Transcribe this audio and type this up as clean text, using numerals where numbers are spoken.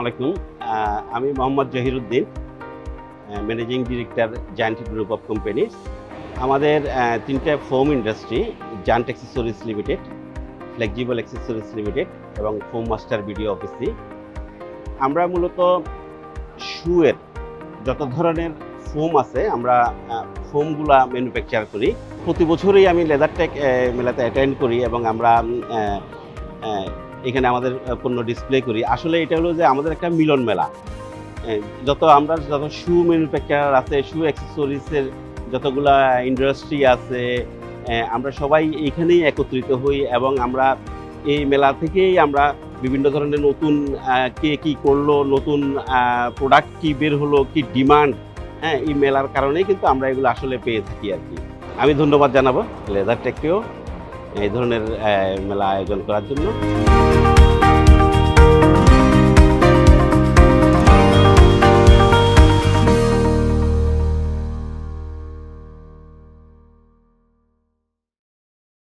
আলাইকুম। আমি Mohammad Jahiruddin, managing director giant group of companies. আমাদের তিনটা foam industry, giant accessories limited, flexible accessories limited এবং ফোম মাস্টার বিডিও অফিসি। আমরা মূলত শুয়ের যত ধরনের ফোম আছে আমরা ফোমগুলা ম্যানুফ্যাকচার করি। প্রতি বছরই আমি লেদারটেক মেলাতে অ্যাটেন্ড করি এবং আমরা এখানে আমাদের পণ্য ডিসপ্লে করি। আসলে এটা হলো যে আমাদের একটা মিলন মেলা। যত শু ম্যানুফ্যাকচারার আছে, শু অ্যাক্সেসরিজের যতগুলা ইন্ডাস্ট্রি আছে, আমরা সবাই এইখানেই একত্রিত হই এবং আমরা এই মেলা থেকেই আমরা বিভিন্ন ধরনের নতুন কে কী করলো, নতুন প্রোডাক্ট কী বের হলো, কি ডিমান্ড, এই মেলার কারণেই কিন্তু আমরা এগুলো আসলে পেয়ে থাকি আর কি। আমি ধন্যবাদ জানাবো লেদারটেককেও এই ধরনের মেলা আয়োজন করার জন্য।